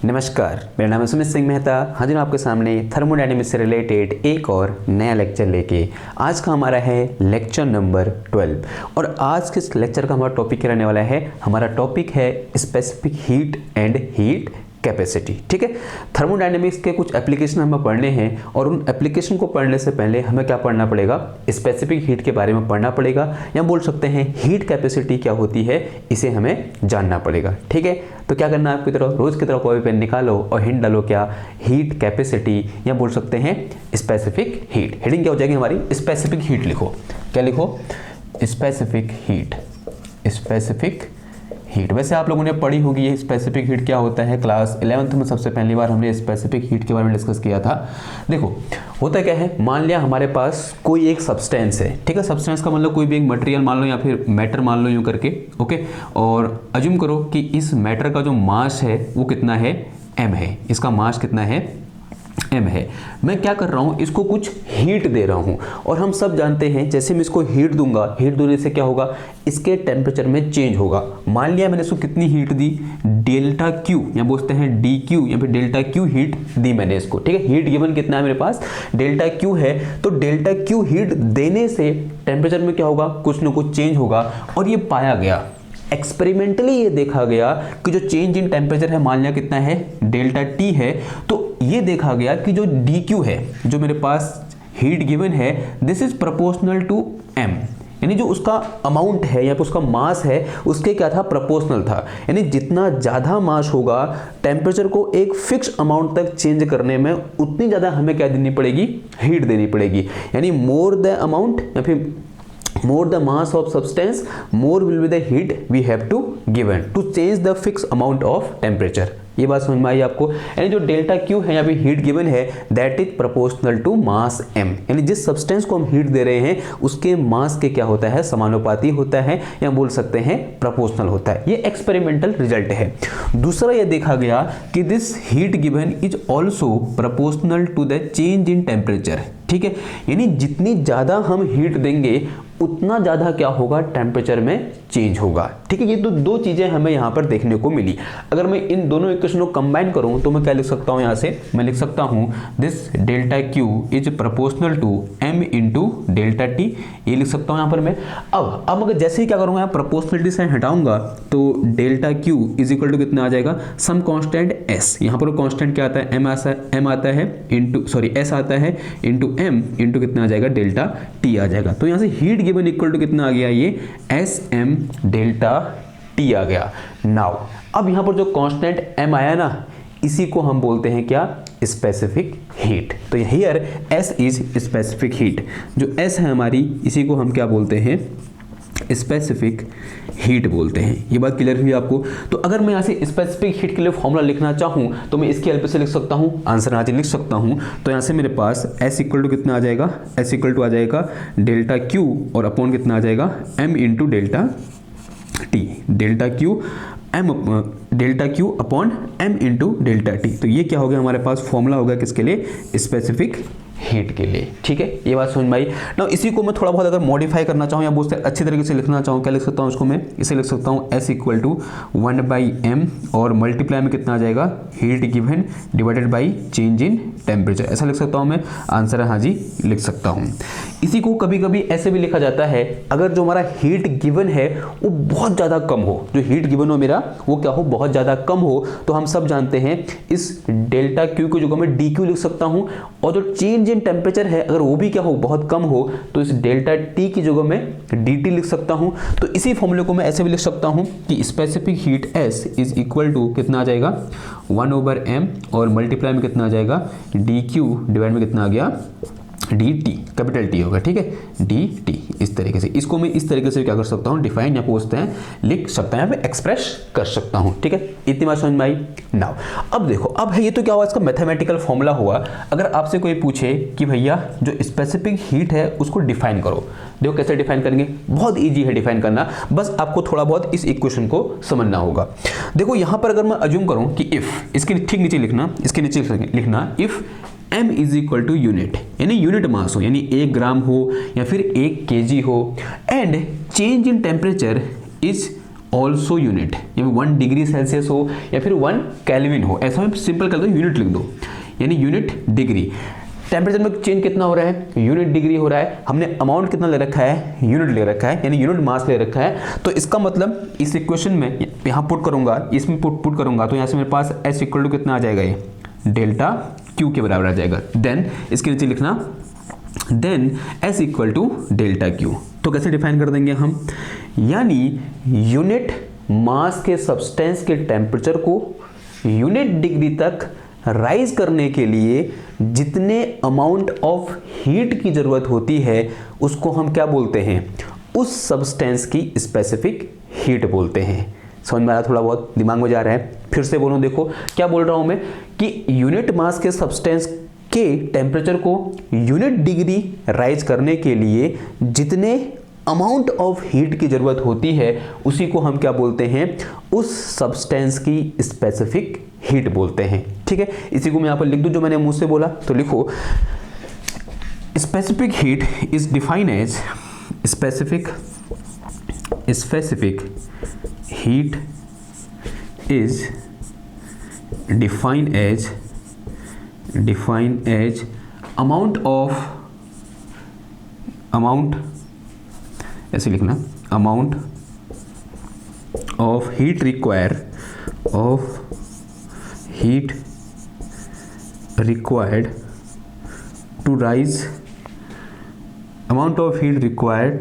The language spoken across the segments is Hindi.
नमस्कार, मेरा नाम है सुमित सिंह मेहता। हाजिर हूँ आपके सामने थर्मोडायनेमिक्स से रिलेटेड एक और नया लेक्चर लेके। आज का हमारा है लेक्चर नंबर 12 और आज के इस लेक्चर का हमारा टॉपिक क्या रहने वाला है। हमारा टॉपिक है specific heat and heat capacity. ठीक है, थर्मोडायनेमिक्स के कुछ एप्लीकेशन हमें पढ़ने हैं और उन एप्लीकेशन को पढ़ने से पहले हमें क्या पढ़ना पड़ेगा, स्पेसिफिक हीट के बारे में पढ़ना पड़ेगा, या बोल सकते हैं हीट कैपेसिटी क्या होती है, इसे हमें जानना पड़ेगा। ठीक है, तो क्या करना है, आपकी तरह रोज की तरह कॉपी पेन निकालो और हिंट डालो, क्या हीट कैपेसिटी या बोल सकते हैं स्पेसिफिक हीट। हेडिंग क्या हो जाएगी हमारी, स्पेसिफिक हीट लिखो। क्या लिखो, स्पेसिफिक हीट। स्पेसिफिक हीट वैसे आप लोगों ने पढ़ी होगी ये स्पेसिफिक हीट क्या होता है। क्लास 11th में सबसे पहली बार हमने स्पेसिफिक हीट के बारे में डिस्कस किया था। देखो होता क्या है, मान लिया हमारे पास कोई एक सब्सटेंस है। ठीक है, सब्सटेंस का मतलब कोई भी एक मटेरियल मान लो या फिर मैटर मान लो यूं करके। ओके, और अज्यूम करो कि इस मैटर का जो मास है वो कितना है, m है। इसका मास कितना है, m है। मैं क्या कर रहा हूं, इसको कुछ हीट दे रहा हूं और हम सब जानते हैं जैसे मैं इसको हीट दूंगा, हीट देने से क्या होगा, इसके टेम्परेचर में चेंज होगा। मान लिया मैंने इसको कितनी हीट दी, डेल्टा क्यू या बोलते हैं डी क्यू या फिर डेल्टा क्यू हीट दी मैंने इसको। ठीक है, हीट गिवन कितना है मेरे पास, डेल्टा क्यू है। तो डेल्टा क्यू हीट देने से टेम्परेचर में क्या होगा, कुछ ना कुछ चेंज होगा। और ये पाया गया, एक्सपेरिमेंटली ये देखा गया कि जो चेंज इन टेम्परेचर है, मान लिया कितना है, डेल्टा टी है, तो ये देखा गया कि जो डी क्यू है, जो मेरे पास हीट गिवन है, this is proportional to m. यानी जो उसका अमाउंट है या फिर उसका मास है, उसके क्या था, प्रोपोर्शनल था। यानी जितना ज़्यादा मास होगा, टेम्परेचर को एक फिक्स अमाउंट तक चेंज करने में उतनी ज़्यादा हमें क्या देनी पड़ेगी, हीट देनी पड़ेगी। यानी मोर द अमाउंट या फिर more the mass of substance, more will be the heat we have to given to change the fixed amount of temperature। ये बात समझ में आई आपको। यानी जो डेल्टा क्यू है या फिर हीट गिवन है, that is proportional to mass m। यानी जिस सब्सटेंस को हम हीट दे रहे हैं उसके मास के क्या होता है, समानुपाती होता है या बोल सकते हैं प्रोपोर्शनल होता है। ये एक्सपेरिमेंटल रिजल्ट है। दूसरा ये देखा गया कि this heat given is also proportional to the change in temperature. ठीक है, यानी जितनी ज़्यादा हम हीट देंगे उतना ज़्यादा क्या होगा, टेम्परेचर में चेंज होगा। ठीक है, ये तो दो चीज़ें हमें यहाँ पर देखने को मिली। अगर मैं इन दोनों इक्वेशन को कंबाइन करूँ तो मैं क्या लिख सकता हूँ, यहाँ से मैं लिख सकता हूँ this delta Q is proportional to m into delta T. ये लिख सकता हूँ यहाँ पर मैं। अब अगर जैसे ही क्या करूँगा, यहाँ प्रोपोर्शनलिटी से हटाऊंगा तो delta Q is equal to कितना आ जाएगा, सम कॉन्स्टेंट s। यहाँ पर कॉन्स्टेंट क्या आता है, m आता है इंटू s आता है इंटू m इंटू कितना आ जाएगा, डेल्टा t आ जाएगा। तो यहाँ से हीट गिवन इक्वल टू कितना आ गया, ये sm डेल्टा t आ गया। नाउ अब यहाँ पर जो कांस्टेंट m आया ना, इसी को हम बोलते हैं क्या, स्पेसिफिक हीट। तो here s is specific heat. जो s है हमारी, इसी को हम क्या बोलते हैं, स्पेसिफिक हीट बोलते हैं। ये बात क्लियर हुई आपको। तो अगर मैं यहाँ से स्पेसिफिक हीट के लिए फॉर्मूला लिखना चाहूँ तो मैं इसकी हेल्प से लिख सकता हूँ, आंसर आज लिख सकता हूँ। तो यहाँ से मेरे पास s इक्वल टू कितना आ जाएगा, s इक्वल टू आ जाएगा डेल्टा क्यू और अपॉन कितना आ जाएगा, m into delta T. Delta Q delta Q upon m into delta T. तो ये क्या हो गया, हमारे पास फॉर्मूला होगा किसके लिए, स्पेसिफिक हीट के लिए। ठीक है, ये बात समझ में आई ना। इसी को मैं थोड़ा बहुत अगर मॉडिफाई करना चाहूँ या बहुत अच्छी तरीके से लिखना चाहूँ, क्या लिख सकता हूँ इसको मैं, इसे लिख सकता हूँ s इक्वल टू 1/m और मल्टीप्लाई में कितना आ जाएगा, heat given divided by change in temperature. ऐसा लिख सकता हूँ मैं, आंसर है हाँ जी, लिख सकता हूँ। इसी को कभी कभी ऐसे भी लिखा जाता है, अगर जो हमारा हीट गिवन है वो बहुत ज़्यादा कम हो, जो हीट गिवन हो मेरा वो क्या हो, बहुत ज़्यादा कम हो, तो हम सब जानते हैं इस डेल्टा क्यू की जगह मैं डी क्यू लिख सकता हूँ। और जो चेंज इन टेम्परेचर है अगर वो भी क्या हो, बहुत कम हो, तो इस डेल्टा टी की जगह मैं डी टी लिख सकता हूँ। तो इसी फॉर्मूले को मैं ऐसे भी लिख सकता हूँ कि specific heat s is equal to कितना आ जाएगा, 1/m और मल्टीप्लाई में कितना आ जाएगा, डी क्यू डिवाइड में कितना आ गया, डी टी, कैपिटल टी होगा। ठीक है, डी टी। इस तरीके से इसको मैं इस तरीके से क्या कर सकता हूँ, डिफाइन या पूछते हैं लिख सकता है, मैं एक्सप्रेस कर सकता हूँ। ठीक है, इतनी बात समझ में आई। नाउ अब देखो, अब है ये तो क्या हुआ, इसका मैथमेटिकल फॉर्मूला हुआ। अगर आपसे कोई पूछे कि भैया जो स्पेसिफिक हीट है उसको डिफाइन करो, देखो कैसे डिफाइन करेंगे, बहुत ईजी है डिफाइन करना, बस आपको थोड़ा बहुत इस इक्वेशन को समझना होगा। देखो यहाँ पर अगर मैं अज्यूम करूँ कि इफ, इसके ठीक नीचे लिखना, इसके नीचे लिखना if m is equal to unit, यानी यूनिट मास हो, यानी 1 ग्राम हो या फिर 1 kg हो, and change in temperature is also unit, या 1 डिग्री सेल्सियस हो या फिर 1 केल्विन हो, ऐसा में सिंपल कर दो, यूनिट लिख दो, यानी यूनिट डिग्री। टेम्परेचर में चेंज कितना हो रहा है, यूनिट डिग्री हो रहा है। हमने अमाउंट कितना ले रखा है, यूनिट ले रखा है, यानी यूनिट मास ले रखा है। तो इसका मतलब इस इक्वेशन में यहाँ पुट करूंगा, इसमें पुट करूंगा, तो यहाँ से मेरे पास S इक्वल टू कितना आ जाएगा, ये डेल्टा Q के बराबर आ जाएगा। देन इसके नीचे लिखना then S equal to delta Q। तो कैसे डिफाइन कर देंगे हम, यानी यूनिट मास के सब्सटेंस के टेम्परेचर को यूनिट डिग्री तक राइज करने के लिए जितने अमाउंट ऑफ हीट की जरूरत होती है उसको हम क्या बोलते हैं, उस सब्सटेंस की स्पेसिफिक हीट बोलते हैं। समझ में आ रहा, थोड़ा बहुत दिमाग में जा रहा है, फिर से बोलूं, देखो क्या बोल रहा हूं मैं कि यूनिट मास के सब्सटेंस के टेम्परेचर को यूनिट डिग्री राइज करने के लिए जितने अमाउंट ऑफ हीट की जरूरत होती है उसी को हम क्या बोलते हैं, उस सब्सटेंस की स्पेसिफिक हीट बोलते हैं। ठीक है, इसी को मैं यहां पर लिख दूं जो मैंने मुंह से बोला, तो लिखो specific heat is defined as specific heat is defined as amount ऐसे लिखना, amount of heat required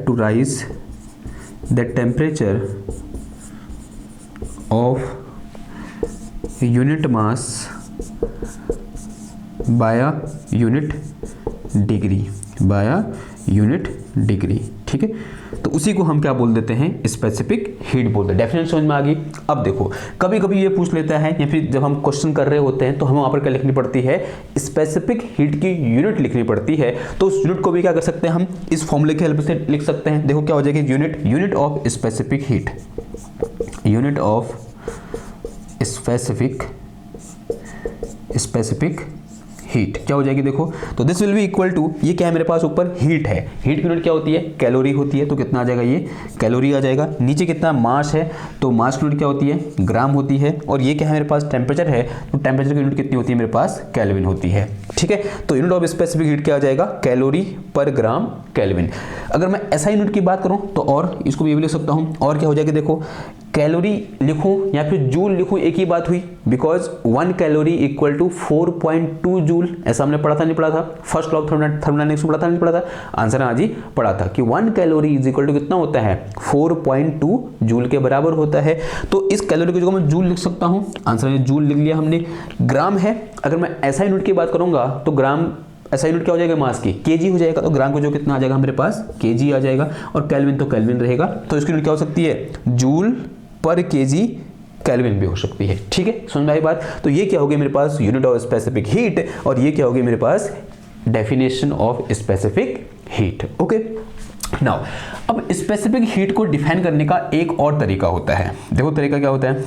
to raise the temperature of unit mass by unit degree. ठीक है, तो उसी को हम क्या बोल देते हैं, स्पेसिफिक हीट बोलते हैं। डेफिनेशन समझ में आ गई। अब देखो कभी कभी ये पूछ लेता है, या फिर जब हम क्वेश्चन कर रहे होते हैं तो हमें वहां पर क्या लिखनी पड़ती है, स्पेसिफिक हीट की यूनिट लिखनी पड़ती है। तो उस यूनिट को भी क्या कर सकते हैं, हम इस फॉर्मूले की हेल्प से लिख सकते हैं। देखो क्या हो जाएगी, यूनिट ऑफ स्पेसिफिक हीट क्या हो जाएगी, देखो तो this will be equal to, ये क्या है मेरे पास ऊपर हीट है, हीट की यूनिट क्या होती है, कैलोरी होती है, तो कितना आ जाएगा, ये कैलोरी आ जाएगा। नीचे कितना मास है, तो मास की यूनिट क्या होती है, ग्राम होती है। और ये क्या है मेरे पास टेम्परेचर है, तो टेम्परेचर की यूनिट कितनी होती है मेरे पास, केल्विन होती है। ठीक है, तो यूनिट ऑफ स्पेसिफिक हीट क्या आ जाएगा, कैलोरी पर ग्राम केल्विन। अगर मैं ऐसा यूनिट की बात करूं तो और इसको भी लिख सकता हूं, और क्या हो जाएगा, देखो कैलोरी लिखूं या फिर जूल लिखूं एक ही बात हुई, because 1 calorie equal to 4.2 joule. ऐसा हमने पढ़ा था, नहीं पढ़ा था, फर्स्ट लॉ ऑफ थर्मोडायनेमिक्स में पढ़ा था, नहीं पढ़ा था, आंसर आज ही पढ़ा था कि 1 कैलोरी इज इक्वल टू कितना होता है, 4.2 जूल के बराबर होता है। तो इस कैलोरी की जगह मैं जूल लिख सकता हूं, आंसर में जूल लिख लिया हमने। ग्राम है, अगर मैं ऐसा यूनिट की बात करूंगा तो ग्राम ऐसा यूनिट क्या हो जाएगा मास की, केजी हो जाएगा, तो ग्राम को जो कितना आ जाएगा मेरे पास, केजी आ जाएगा। और केल्विन तो केल्विन रहेगा, तो इसकी यूनिट क्या हो सकती है, जूल पर केजी केल्विन भी हो सकती है। ठीक है, समझ में आई बात। तो ये क्या हो गया मेरे पास, यूनिट ऑफ स्पेसिफिक हीट, और ये क्या हो गया मेरे पास, definition of specific heat. Okay, now अब स्पेसिफिक हीट को डिफाइन करने का एक और तरीका होता है। देखो तरीका क्या होता है,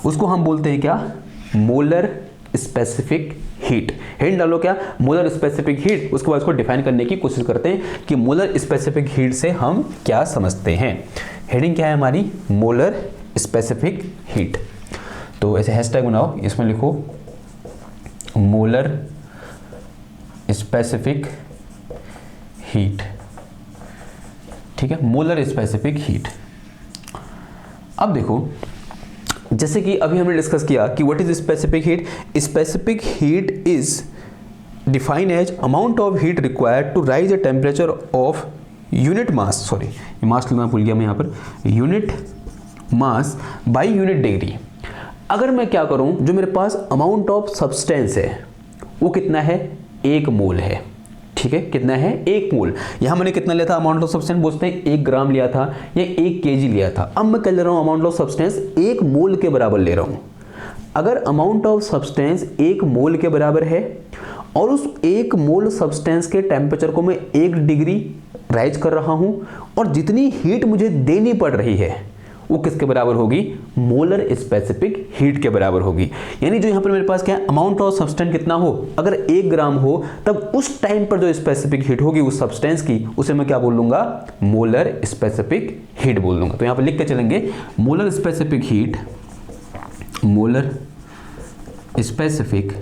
उसको हम बोलते हैं क्या, मोलर स्पेसिफिक हीट। हिंट डालो क्या, मोलर स्पेसिफिक हीट। उसके बाद उसको डिफाइन करने की कोशिश करते हैं कि मोलर स्पेसिफिक हीट से हम क्या समझते हैं। हेडिंग क्या है हमारी, मोलर स्पेसिफिक हीट। तो ऐसे हैशटैग बनाओ, इसमें लिखो मोलर स्पेसिफिक हीट। ठीक है, मोलर स्पेसिफिक हीट। अब देखो जैसे कि अभी हमने डिस्कस किया कि what is specific heat. Specific heat is defined as amount of heat required to raise the temperature of unit mass, sorry mass लिखना भूल गया मैं यहाँ पर, unit mass by unit degree. अगर मैं क्या करूं, जो मेरे पास अमाउंट ऑफ सब्सटेंस है वो कितना है, 1 मोल है। ठीक है, कितना है, 1 मोल। यहां मैंने कितना लिया था, अमाउंट ऑफ सब्सटेंस बोलते हैं 1 ग्राम लिया था या 1 केजी लिया था। अब मैं क्या ले रहा हूं, अमाउंट ऑफ सब्सटेंस 1 मोल के बराबर ले रहा हूं। अगर अमाउंट ऑफ सब्सटेंस 1 मोल के बराबर है और उस 1 मोल सब्सटेंस के टेम्परेचर को मैं 1 डिग्री राइज कर रहा हूं, और जितनी हीट मुझे देनी पड़ रही है वो किसके बराबर होगी, मोलर स्पेसिफिक हीट के बराबर होगी। यानी जो यहाँ पर मेरे पास क्या है, अमाउंट ऑफ सब्सटेंस कितना हो, अगर 1 ग्राम हो तब उस टाइम पर जो स्पेसिफिक हीट होगी उस सब्सटेंस की, उसे मैं क्या बोल लूंगा, मोलर स्पेसिफिक हीट बोल दूंगा। तो यहाँ पर लिख के चलेंगे molar specific heat, molar specific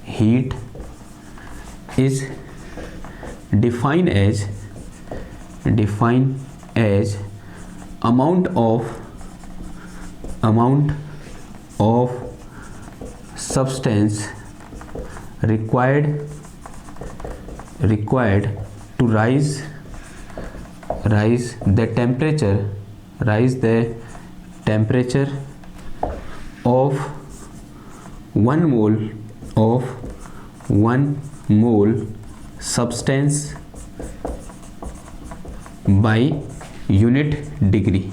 heat is defined as amount of substance required to rise the temperature of 1 mole substance by unit degree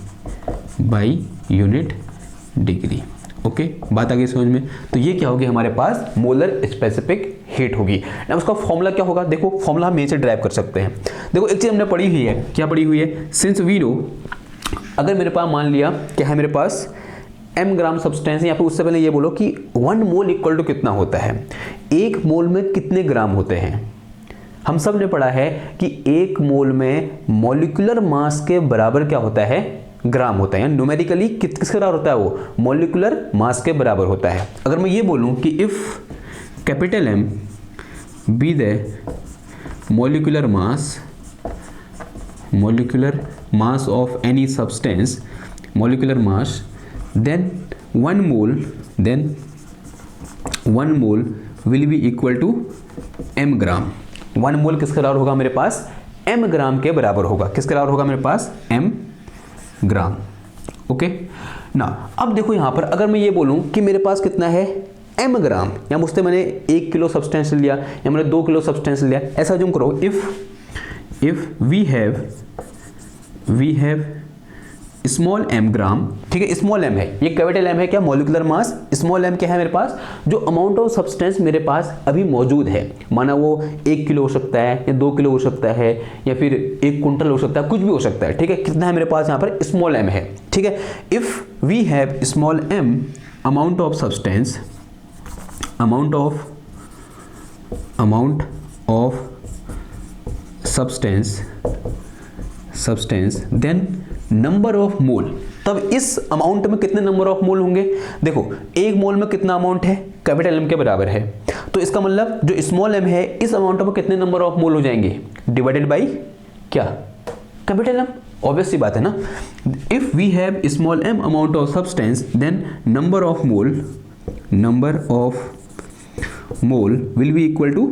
okay, बात आ गई समझ में। तो ये क्या होगी, हमारे पास मोलर स्पेसिफिक हीट होगी ना। उसका फॉर्मूला क्या होगा, देखो फॉर्मूला हम यहीं से ड्राइव कर सकते हैं। देखो एक चीज हमने पढ़ी हुई है, क्या पढ़ी हुई है, सिंस वी नो, अगर मेरे पास मान लिया क्या है, मेरे पास m ग्राम सब्सटेंस है, या फिर उससे पहले ये बोलो कि 1 मोल इक्वल टू कितना होता है, 1 मोल में कितने ग्राम होते हैं। हम सब ने पढ़ा है कि 1 मोल में मॉलिक्यूलर मास के बराबर क्या होता है, ग्राम होता है। न्यूमेरिकली किसके बराबर होता है, वो मॉलिक्यूलर मास के बराबर होता है। अगर मैं ये बोलूं कि if capital M be the molecular mass of any substance, molecular mass, then 1 mole will be equal to m ग्राम। 1 मोल किसके बराबर होगा, मेरे पास m ग्राम के बराबर होगा। किसके बराबर होगा, मेरे पास m ग्राम। ओके ना, अब देखो यहां पर अगर मैं ये बोलूं कि मेरे पास कितना है, m ग्राम, या मुझसे मैंने 1 किलो सब्सटेंस लिया या मैंने 2 किलो सब्सटेंस लिया, ऐसा जूम करो, if we have small m gram, ठीक है, स्मॉल m है, ये कैपिटल M है क्या, मॉलिक्यूलर मास, स्मॉल m क्या है मेरे पास, जो अमाउंट ऑफ सब्सटेंस मेरे पास अभी मौजूद है, माना वो 1 किलो हो सकता है या 2 किलो हो सकता है या फिर 1 कुंटल हो सकता है, कुछ भी हो सकता है, ठीक है। कितना है मेरे पास यहाँ पर, स्मॉल m है, ठीक है। If we have small m amount of substance, amount of substance then number of mole, तब इस अमाउंट में कितने नंबर ऑफ मोल होंगे। देखो 1 मोल में कितना अमाउंट है, कैपिटल M के बराबर है, तो इसका मतलब जो स्मॉल m है इस अमाउंट में कितने नंबर ऑफ मोल हो जाएंगे, डिवाइडेड बाई क्या, कैपिटल M। ऑब्वियस सी बात है ना। If we have small m amount of substance then number of mole will be equal to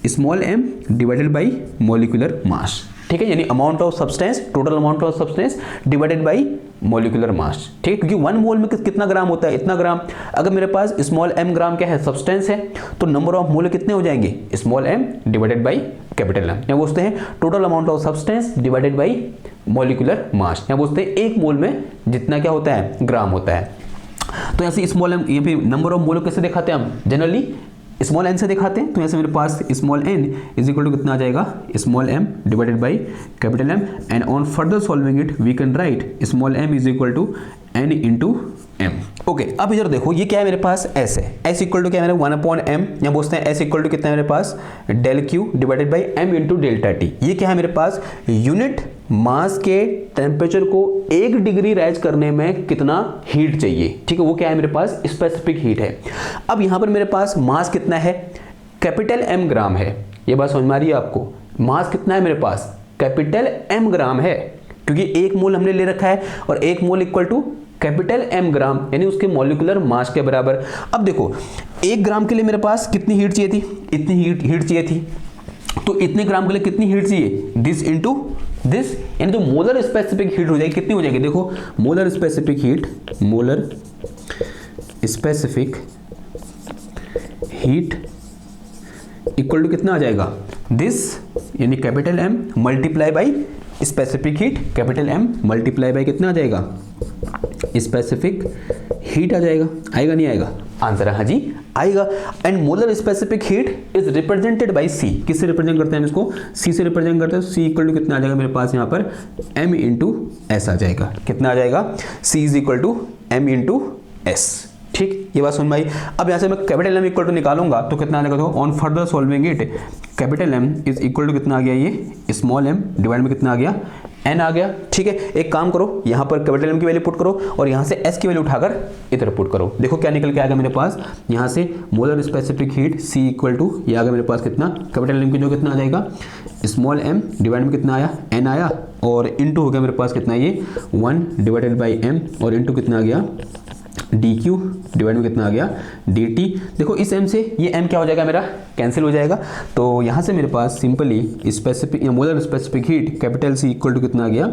small m divided by molecular mass, ठीक है। यानी amount of substance, total amount of substance divided by molecular mass, ठीक है, क्योंकि 1 मोल में कितना ग्राम होता है, इतना ग्राम। अगर मेरे पास स्मॉल m ग्राम क्या है, सब्सटेंस है, तो नंबर ऑफ मोल कितने हो जाएंगे, small m divided by capital M, या बोलते हैं total amount of substance divided by molecular मास, या बोलते हैं 1 मोल में जितना क्या होता है, ग्राम होता है। तो ऐसे स्मॉल m, ये फिर नंबर ऑफ मोल कैसे दिखाते हैं हम, जनरली स्मॉल n से दिखाते हैं। तो ऐसे मेरे पास small n is equal to कितना आ जाएगा, small m divided by capital M, and on further solving it we can write small m is equal to n into m। Okay, अब इधर देखो ये क्या है मेरे पास, s है, s इक्वल टू क्या है मेरे 1/m, या बोलते हैं s इक्वल टू कितना है मेरे पास, del q divided by m into delta t। ये क्या है मेरे पास, यूनिट मास के टेम्परेचर को 1 डिग्री राइज करने में कितना हीट चाहिए, ठीक है, वो क्या है मेरे पास, स्पेसिफिक हीट है। अब यहां पर मेरे पास मास कितना है, कैपिटल M ग्राम है, ये बात समझ में आ रही है आपको, मास कितना है मेरे पास, कैपिटल M ग्राम है, क्योंकि 1 मोल हमने ले रखा है और 1 mole equal to capital M gram, यानी उसके मॉलिक्यूलर मास के बराबर। अब देखो 1 ग्राम के लिए मेरे पास कितनी हीट चाहिए थी, इतनी हीट चाहिए थी, तो इतने ग्राम के लिए कितनी हीट चाहिए, दिस इंटू दिस, यानी तो मोलर स्पेसिफिक हीट हो जाएगी, कितनी हो जाएगी, देखो molar specific heat equal to कितना आ जाएगा, दिस यानी capital M multiply by specific heat, capital M multiply by कितना आ जाएगा, स्पेसिफिक हीट आ जाएगा। आएगा नहीं आएगा, आंसर है हाँ जी आएगा। And molar specific heat is represented by C, किससे रिप्रेजेंट करते हैं हम इसको, सी से रिप्रेजेंट करते हैं। सी इक्वल टू कितना आ जाएगा मेरे पास यहाँ पर m इंटू एस आ जाएगा, कितना आ जाएगा, C is equal to m into S. ठीक, ये बात समझ में आई। अब यहाँ से मैं कैपिटल M इक्वल टू निकालूंगा तो कितना आ जाएगा, तो on further solving it capital M is equal to कितना आ गया, ये स्मॉल m डिवाइड में कितना आ गया, n आ गया। ठीक है, एक काम करो, यहाँ पर कैपिटल M की वैल्यू पुट करो और यहाँ से s की वैल्यू उठाकर इधर पुट करो। देखो क्या निकल के आएगा मेरे पास, यहाँ से molar specific heat C equal to, ये आ गया मेरे पास कितना, कैपिटल M की जो कितना आ जाएगा, स्मॉल m डिवाइड में कितना आया, n आया, और इनटू हो गया मेरे पास कितना, ये 1 डिवाइडेड बाई m, और इनटू कितना आ गया, dq डिवाइड में कितना आ गया, dt। देखो इस m से ये m क्या हो जाएगा मेरा, कैंसिल हो जाएगा। तो यहाँ से मेरे पास सिंपली स्पेसिफिक या molar specific heat capital C equal to कितना आ गया,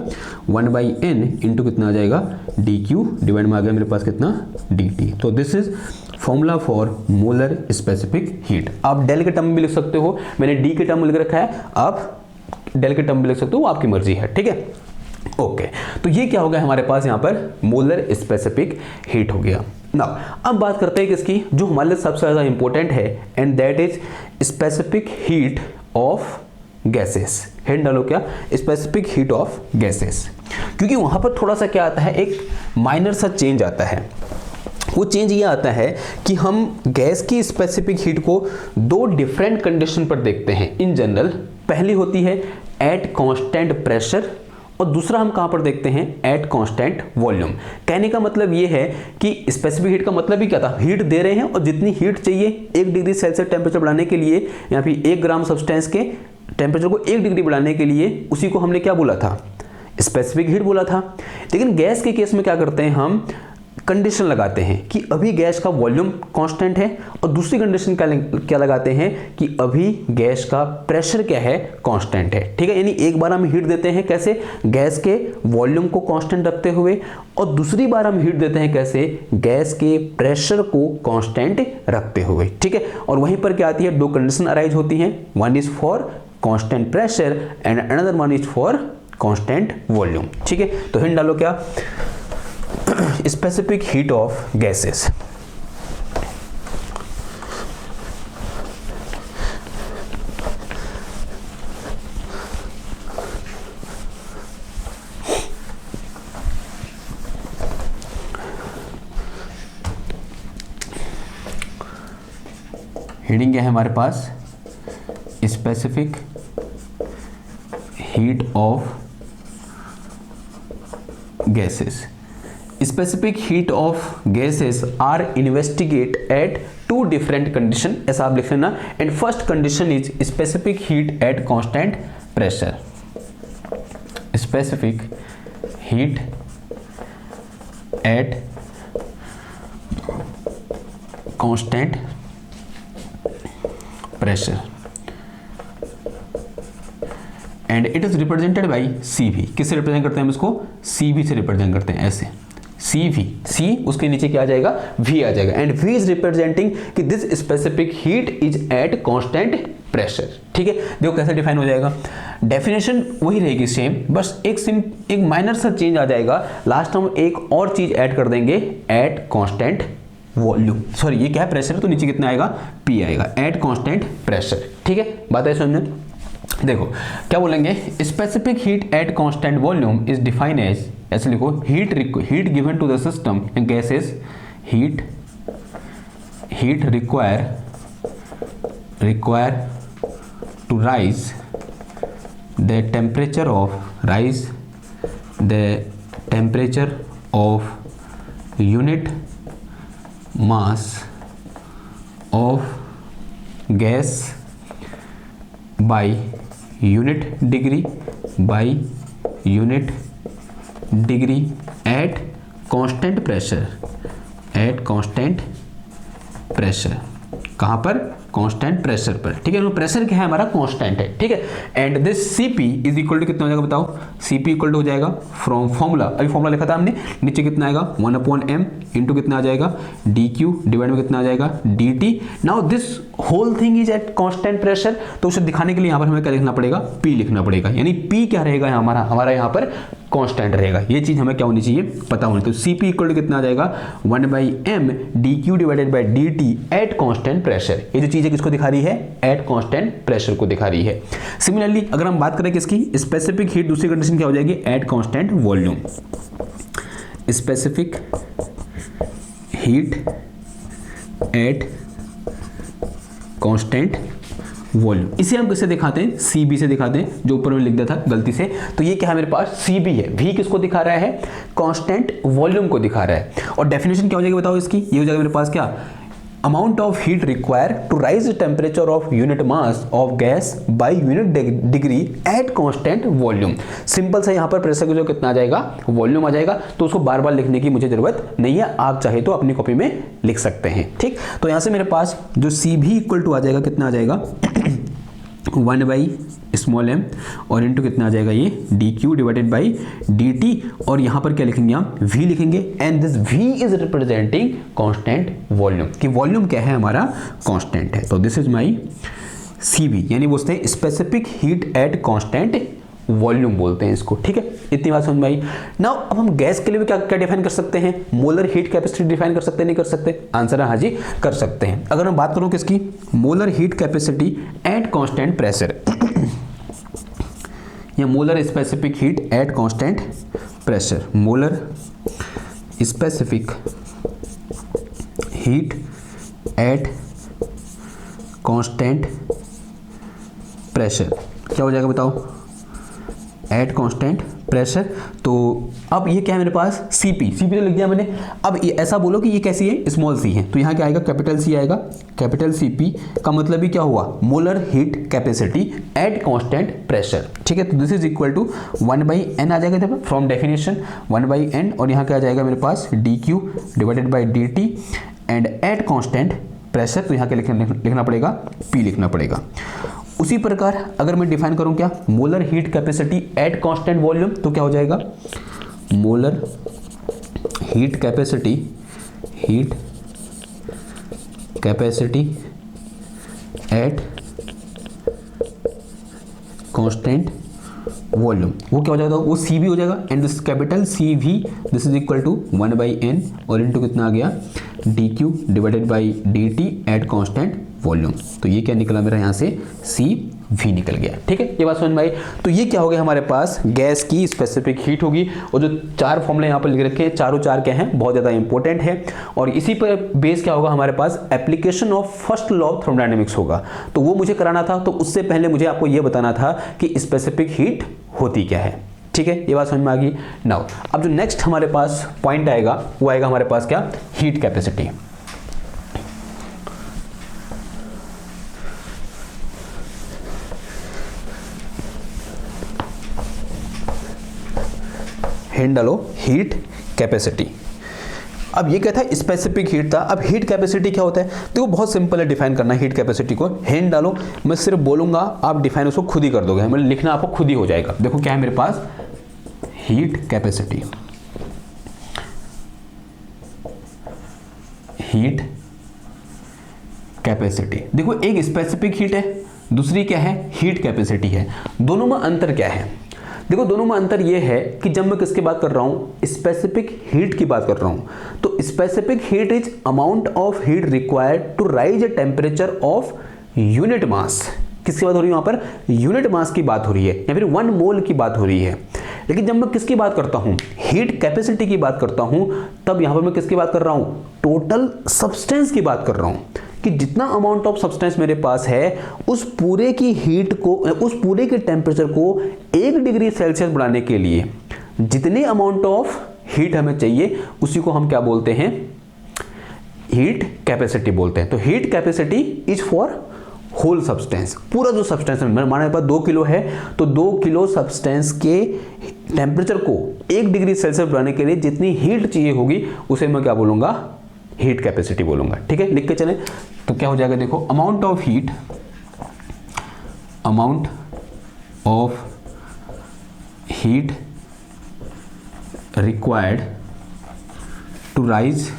1/n इंटू कितना आ जाएगा, dq डिवाइड में आ गया मेरे पास कितना, dt। तो this is formula for molar specific heat. आप डेल के टर्म में भी लिख सकते हो, मैंने डी के टर्म में लिख रखा है, आप डेल के टर्म में लिख सकते हो, वो आपकी मर्जी है। ठीक है, ओके। तो ये क्या हो गया हमारे पास यहाँ पर मोलर स्पेसिफिक हीट हो गया। नाउ अब बात करते हैं किसकी, जो हमारे लिए सबसे ज़्यादा इंपॉर्टेंट है, and that is specific heat of gases. Head डालो क्या, स्पेसिफिक हीट ऑफ गैसेस, क्योंकि वहाँ पर थोड़ा सा क्या आता है, एक माइनर सा चेंज आता है। वो चेंज ये आता है कि हम गैस की स्पेसिफिक हीट को दो डिफरेंट कंडीशन पर देखते हैं इन जनरल। पहली होती है एट कांस्टेंट प्रेशर, और दूसरा हम कहां पर देखते हैं, एट कांस्टेंट वॉल्यूम। कहने का मतलब ये है कि स्पेसिफिक हीट का मतलब ही क्या था, हीट दे रहे हैं और जितनी हीट चाहिए 1 डिग्री सेल्सियस टेम्परेचर बढ़ाने के लिए, या फिर 1 ग्राम सब्सटेंस के टेम्परेचर को 1 डिग्री बढ़ाने के लिए, उसी को हमने क्या बोला था, स्पेसिफिक हीट बोला था। लेकिन गैस के केस में क्या करते हैं, हम कंडीशन लगाते हैं कि अभी गैस का वॉल्यूम कांस्टेंट है, और दूसरी कंडीशन क्या लगाते हैं कि अभी गैस का प्रेशर क्या है, कांस्टेंट है। ठीक है, यानी एक बार हम हीट देते हैं कैसे, गैस के वॉल्यूम को कांस्टेंट रखते हुए, और दूसरी बार हम हीट देते हैं कैसे, गैस के प्रेशर को कांस्टेंट रखते हुए। ठीक है, और वहीं पर क्या आती है, दो कंडीशन अराइज होती हैं, one is for constant pressure and another one is for constant volume. ठीक है, तो हिंट डालो क्या, specific heat of gases. Heading क्या है हमारे पास, specific heat of gases. Specific heat of gases are investigate at 2 different condition, ऐसा आप लिख लेना। And first condition is specific heat at constant pressure. Specific heat at constant pressure and it is represented by CV। किससे रिप्रेजेंट करते हैं हम इसको, CV से रिप्रेजेंट करते हैं, ऐसे CV, C उसके नीचे क्या आ जाएगा, V आ जाएगा, एंड V इज रिप्रेजेंटिंग कि this specific heat is at constant pressure. ठीक है, देखो कैसे डिफाइन हो जाएगा, डेफिनेशन वही रहेगी सेम, बस एक माइनर सा चेंज आ जाएगा, लास्ट हम एक और चीज ऐड कर देंगे, एट कांस्टेंट वॉल्यूम, सॉरी ये क्या है, प्रेशर, तो नीचे कितना आएगा, P आएगा, एट कांस्टेंट प्रेशर। ठीक है, बात है समझ में। देखो क्या बोलेंगे, specific heat at constant volume is define as, ऐसे लिखो, heat given to the system gases, heat require to rise the temperature of unit mass of gas by unit degree at constant pressure, कहाँ पर, कांस्टेंट प्रेशर पर, ठीक है। प्रेशर क्या है हमारा, कांस्टेंट है, ठीक है। And this Cp is equal to कितना हो जाएगा बताओ, Cp इक्वल टू हो जाएगा फ्रॉम फॉर्मूला, अभी फॉर्मूला लिखा था हमने, नीचे कितना आएगा 1/m इंटू कितना आ जाएगा dq डिवाइड में कितना आ जाएगा dt। Now this whole thing is at constant pressure, तो उसे दिखाने के लिए यहाँ पर हमें क्या लिखना पड़ेगा, P लिखना पड़ेगा, यानी P क्या रहेगा हमारा यहाँ पर कांस्टेंट रहेगा। ये चीज हमें क्या होनी चाहिए, पता होनी। तो Cp इक्वल टू कितना आ जाएगा 1/m dq divided by dt at constant pressure. ये जो चीज है किसको दिखा रही है, एट कांस्टेंट प्रेशर को दिखा रही है। सिमिलरली अगर हम बात करें किसकी, स्पेसिफिक हीट, दूसरी कंडीशन क्या हो जाएगी, eight constant volume. Specific heat at constant volume, इसे हम किससे दिखाते हैं, Cb से दिखाते हैं, जो ऊपर में लिख दिया था गलती से। तो ये क्या है मेरे पास, Cb है। V किसको दिखा रहा है, कांस्टेंट वॉल्यूम को दिखा रहा है। और डेफिनेशन क्या हो जाएगी बताओ इसकी, ये हो जाएगा मेरे पास क्या, amount of heat require to raise the temperature of unit mass of gas by unit degree at constant volume. Simple सा यहाँ पर प्रेशर का जो कितना आ जाएगा, वॉल्यूम आ जाएगा। तो उसको बार बार लिखने की मुझे जरूरत नहीं है, आप चाहे तो अपनी कॉपी में लिख सकते हैं, ठीक। तो यहाँ से मेरे पास जो Cv इक्वल टू आ जाएगा, कितना आ जाएगा 1/m और इनटू कितना आ जाएगा ये dq डिवाइडेड बाई dt, और यहाँ पर क्या लिखेंगे हम, V लिखेंगे। And this V is representing constant volume, कि वॉल्यूम क्या है हमारा, कांस्टेंट है। तो दिस इज माय Cv, यानी बोलते हैं specific heat at constant volume बोलते हैं इसको, ठीक है। इतनी बात समझ में आई। नाउ अब हम गैस के लिए भी क्या क्या डिफाइन कर सकते हैं, मोलर हीट कैपेसिटी डिफाइन कर सकते हैं, नहीं कर सकते, आंसर है हाँ जी कर सकते हैं। अगर मैं बात करूं किसकी, molar heat capacity at constant pressure, या molar specific heat at constant pressure, molar specific heat at constant pressure, क्या हो जाएगा बताओ, एट कांस्टेंट प्रेशर। तो अब ये क्या है मेरे पास, Cp तो लिख दिया मैंने। अब ये ऐसा बोलो कि ये कैसी है, स्मॉल सी है, तो यहाँ क्या आएगा, कैपिटल C आएगा। कैपिटल Cp का मतलब ही क्या हुआ, molar heat capacity at constant pressure, ठीक है। तो this is equal to 1/n आ जाएगा फ्रॉम डेफिनेशन, 1/n, और यहाँ क्या आ जाएगा मेरे पास dq divided by dt and eight constant pressure. तो यहाँ क्या लिखना पड़ेगा, P लिखना पड़ेगा। उसी प्रकार अगर मैं डिफाइन करूं क्या, molar heat capacity at constant volume, तो क्या हो जाएगा, molar heat capacity at constant volume, वो क्या हो जाएगा, वो Cv हो जाएगा। And this capital Cv this is equal to 1/n और इनटू कितना आ गया, dq divided by dt at constant volume. तो ये क्या निकला मेरा यहाँ से, Cv निकल गया, ठीक है। ये बात समझ में आई। तो ये क्या हो गया हमारे पास, गैस की स्पेसिफिक हीट होगी। और जो चार फॉर्मूले यहाँ पर लिख रखे हैं, चारों चार क्या हैं, बहुत ज़्यादा इंपॉर्टेंट है। और इसी पर बेस क्या होगा हमारे पास, application of first law of thermodynamics होगा। तो वो मुझे कराना था, तो उससे पहले मुझे आपको ये बताना था कि स्पेसिफिक हीट होती क्या है, ठीक है। ये बात समझ में आ गई। नाउ अब जो नेक्स्ट हमारे पास पॉइंट आएगा, वो आएगा हमारे पास क्या, हीट कैपेसिटी। हेड डालो, हीट कैपेसिटी। अब ये क्या था, स्पेसिफिक हीट था। अब हीट कैपेसिटी क्या होता है, देखो बहुत सिंपल है डिफाइन करना हीट कैपेसिटी को। हेड डालो, मैं सिर्फ बोलूंगा, आप डिफाइन उसको खुद ही कर दोगे, मतलब लिखना आपको खुद ही हो जाएगा। देखो क्या है मेरे पास, हीट कैपेसिटी, हीट कैपेसिटी। देखो एक स्पेसिफिक हीट है, दूसरी क्या है, हीट कैपेसिटी है। दोनों में अंतर क्या है, देखो दोनों में अंतर यह है कि जब मैं किसकी बात कर रहा हूं, स्पेसिफिक हीट की बात कर रहा हूं, तो specific heat is amount of heat required to raise a temperature of unit mass. किसकी बात हो रही है, वहां पर यूनिट मास की बात हो रही है, या फिर 1 मोल की बात हो रही है। लेकिन जब मैं किसकी बात करता हूं, हीट कैपेसिटी की बात करता हूं, तब यहां पर मैं किसकी बात कर रहा हूं, टोटल सब्सटेंस की बात कर रहा हूं, कि जितना अमाउंट ऑफ सब्सटेंस मेरे पास है, उस पूरे की हीट को, उस पूरे के टेम्परेचर को 1 डिग्री सेल्सियस बढ़ाने के लिए जितने अमाउंट ऑफ हीट हमें चाहिए, उसी को हम क्या बोलते हैं, हीट कैपेसिटी बोलते हैं। तो heat capacity is for whole substance, पूरा जो सब्सटेंस है, हमारे पास 2 किलो है, तो 2 किलो सब्सटेंस के टेम्परेचर को 1 डिग्री सेल्सियस बढ़ाने के लिए जितनी हीट चाहिए होगी, उसे मैं क्या बोलूंगा, हीट कैपेसिटी बोलूंगा। ठीक है, लिख के चलें तो क्या हो जाएगा, देखो amount of heat required to raise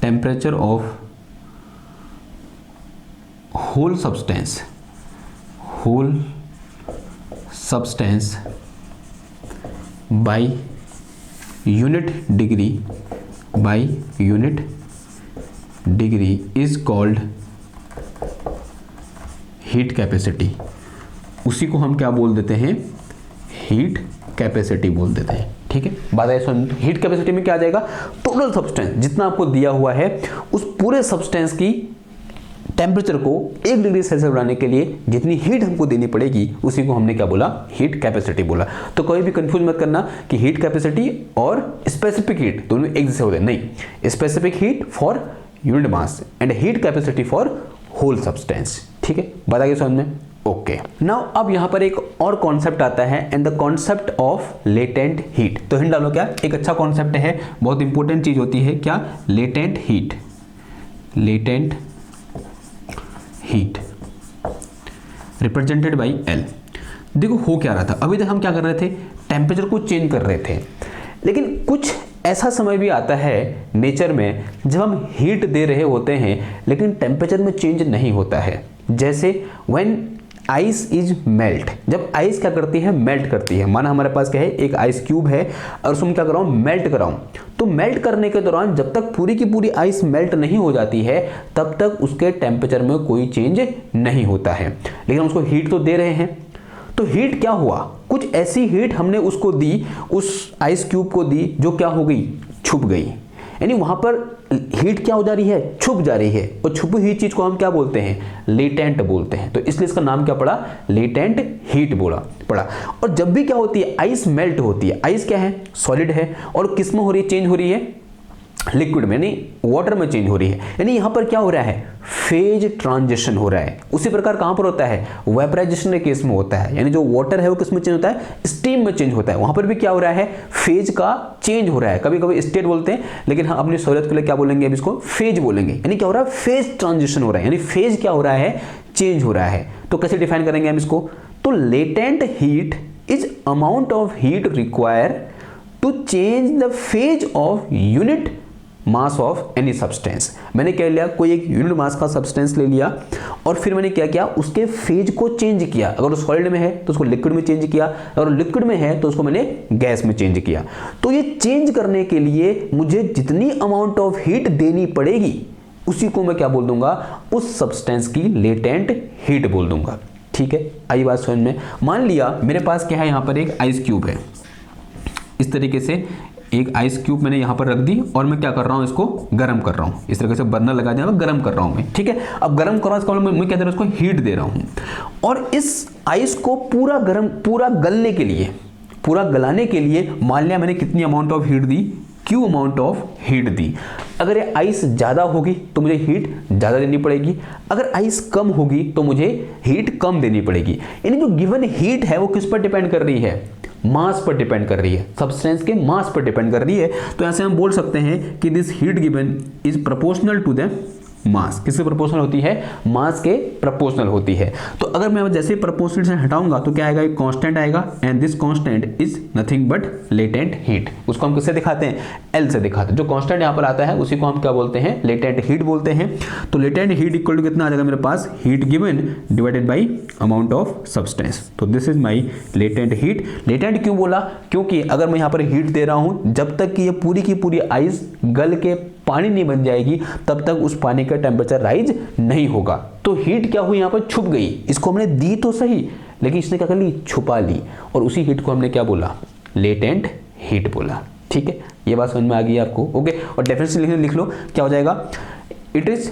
temperature of whole substance by unit degree is called heat capacity। उसी को हम क्या बोल देते हैं, हीट कैपेसिटी बोल देते हैं। ठीक है, बात है सुन, हीट कैपेसिटी में क्या आ जाएगा, टोटल सब्सटेंस जितना आपको दिया हुआ है उस पूरे सब्सटेंस की टेम्परेचर को 1 डिग्री सेल्सियस बढ़ाने के लिए जितनी हीट हमको देनी पड़ेगी उसी को हमने क्या बोला, हीट कैपेसिटी बोला। तो कोई भी कंफ्यूज मत करना कि हीट कैपेसिटी और स्पेसिफिक हीट दोनों एक जैसे होते हैं, नहीं, specific heat for unit mass and heat capacity for whole substance. ठीक है, बता गया समझ में? ओके, नाउ अब यहां पर एक और कॉन्सेप्ट आता है, and the concept of latent heat. तो हिंट डालो, क्या एक अच्छा कॉन्सेप्ट है, बहुत इंपॉर्टेंट चीज होती है, क्या, latent heat represented by L. देखो हो क्या रहा था, अभी तक हम क्या कर रहे थे, टेम्परेचर को चेंज कर रहे थे, लेकिन कुछ ऐसा समय भी आता है नेचर में जब हम हीट दे रहे होते हैं लेकिन टेम्परेचर में चेंज नहीं होता है। जैसे व्हेन आइस इज मेल्ट, जब आइस क्या करती है, मेल्ट करती है। माना हमारे पास क्या है, एक आइस क्यूब है और उसमें क्या कर रहा हूं, मेल्ट कर रहा हूं। तो मेल्ट करने के दौरान जब तक पूरी की पूरी आइस मेल्ट नहीं हो जाती है तब तक उसके टेम्परेचर में कोई चेंज नहीं होता है, लेकिन हम उसको हीट तो दे रहे हैं। तो हीट क्या हुआ, कुछ ऐसी हीट हमने उसको दी, उस आइस क्यूब को दी, जो क्या हो गई, छुप गई। यानी वहां पर हीट क्या हो जा रही है, छुप जा रही है, और छुपी हुई चीज को हम क्या बोलते हैं, लेटेंट बोलते हैं। तो इसलिए इसका नाम क्या पड़ा, लेटेंट हीट पड़ा। और जब भी क्या होती है, आइस मेल्ट होती है, आइस क्या है, सॉलिड है, और किस में हो रही है, चेंज हो रही है, लिक्विड में, यानी वाटर में चेंज हो रही है। यानी यहां पर क्या हो रहा है, फेज ट्रांजिशन हो रहा है। उसी प्रकार कहां पर होता है, वेपराइजेशन के केस में होता है, यानी जो वाटर है वो किस में चेंज होता है, स्टीम में चेंज होता है। वहां पर भी क्या हो रहा है, फेज का चेंज हो रहा है। कभी कभी स्टेट बोलते हैं, लेकिन हम अपनी सहूलियत के लिए क्या बोलेंगे, अब इसको फेज बोलेंगे। यानी क्या हो रहा है, फेज ट्रांजिशन हो रहा है, यानी फेज क्या हो रहा है, चेंज हो रहा है। तो कैसे डिफाइन करेंगे हम इसको, तो latent heat is amount of heat require to change the phase of unit mass of any substance. मैंने क्या लिया, कोई एक यूनिट मास का सब्सटेंस ले लिया और फिर मैंने क्या किया, उसके फेज को चेंज किया। अगर वो सॉलिड में है तो उसको लिक्विड में चेंज किया, अगर लिक्विड में है तो उसको मैंने गैस में चेंज किया। तो ये चेंज करने के लिए मुझे जितनी अमाउंट ऑफ हीट देनी पड़ेगी उसी को मैं क्या बोल दूंगा, उस सब्सटेंस की लेटेंट हीट बोल दूंगा। ठीक है, आई बात समझ में? मान लिया मेरे पास क्या है, यहां पर एक आइस क्यूब है, इस तरीके से एक आइस क्यूब मैंने यहां पर रख दी और मैं क्या कर रहा हूं, इसको गर्म कर रहा हूं। इस तरीके से बर्नर लगा दिया, गर्म कर रहा हूं मैं। ठीक है, अब गर्म कर रहा हूं, इसका मतलब मैं क्या दे रहा हूं, उसको हीट दे रहा हूं। और इस आइस को पूरा गलने के लिए, पूरा गलाने के लिए मान लिया मैंने कितनी अमाउंट ऑफ हीट दी, क्यू अमाउंट ऑफ हीट दी। अगर ये आइस ज्यादा होगी तो मुझे हीट ज्यादा देनी पड़ेगी, अगर आइस कम होगी तो मुझे हीट कम देनी पड़ेगी। यानी जो गिवन हीट है वो किस पर डिपेंड कर रही है, मास पर डिपेंड कर रही है, सब्सटेंस के मास पर डिपेंड कर रही है। तो ऐसे हम बोल सकते हैं कि this heat given is proportional to the mass. किससे प्रोपोर्शनल होती है, मास के प्रोपोर्शनल होती है। तो अगर मैं जैसे प्रोपोर्शनल से हटाऊंगा तो क्या आएगा, एक कांस्टेंट आएगा, and this constant is nothing but latent heat. उसको हम किससे दिखाते हैं, एल से दिखाते हैं। जो कांस्टेंट यहां पर आता है उसी को हम क्या बोलते हैं, लेटेंट हीट बोलते हैं। तो लेटेंट हीट इक्वल टू कितना आ जाएगा मेरे पास, heat given divided by amount of substance. तो this is my latent heat. Latent क्यों बोला, क्योंकि अगर मैं यहां पर हीट दे रहा हूं, जब तक कि ये पूरी की पूरी आइस गल के पानी नहीं बन जाएगी तब तक उस पानी का टेम्परेचर राइज नहीं होगा। तो हीट क्या हुई, यहां पर छुप गई। इसको हमने दी तो सही, लेकिन इसने क्या कर ली, छुपा ली, और उसी हीट को हमने क्या बोला, लेटेंट हीट बोला। ठीक है, ये बात समझ में आ गई आपको? ओके, और डेफिनेशन लिख लो, क्या हो जाएगा, it is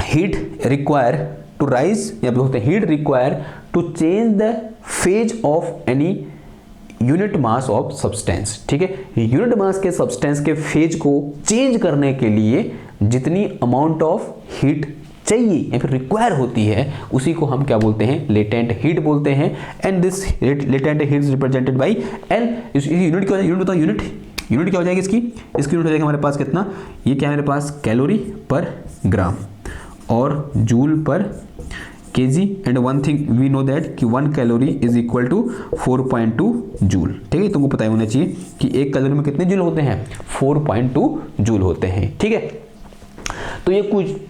heat require to raise, या बोलते हैं heat require to change the phase of any unit mass of substance. ठीक है, यूनिट मास के सब्सटेंस के फेज को चेंज करने के लिए जितनी अमाउंट ऑफ हीट चाहिए या फिर रिक्वायर होती है उसी को हम क्या बोलते हैं, लेटेंट हीट बोलते हैं। And this latent heat is represented by L. Unit क्या, यूनिट बताओ, यूनिट क्या हो जाएगी इसकी यूनिट हो जाएगा हमारे पास कितना, ये क्या है मेरे पास, कैलोरी पर ग्राम और जूल पर kg. And one thing we know that कि 1 calorie is equal to 4.2 joule. ठीक है, तुमको पता होना चाहिए कि 1 कैलोरी में कितने जूल होते हैं, 4.2 जूल होते हैं। ठीक है, तो ये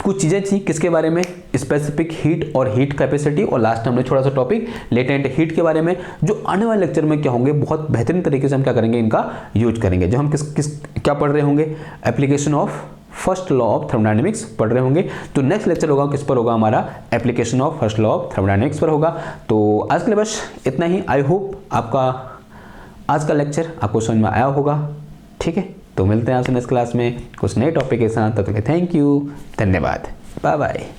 कुछ चीज़ें थी किसके बारे में, स्पेसिफिक हीट और हीट कैपेसिटी, और लास्ट हमने थोड़ा सा टॉपिक लेटेंट हीट के बारे में, जो आने वाले लेक्चर में क्या होंगे, बहुत बेहतरीन तरीके से हम क्या करेंगे, इनका यूज करेंगे। जो हम क्या पढ़ रहे होंगे, application of first law of thermodynamics पढ़ रहे होंगे। तो नेक्स्ट लेक्चर होगा किस पर होगा, हमारा application of first law of thermodynamics पर होगा। तो आज के लिए बस इतना ही। आई होप आपका आज का लेक्चर आपको समझ में आया होगा। ठीक है, तो मिलते हैं आपसे नेक्स्ट क्लास में कुछ नए टॉपिक के साथ। तब तक थैंक यू, धन्यवाद, बाय बाय।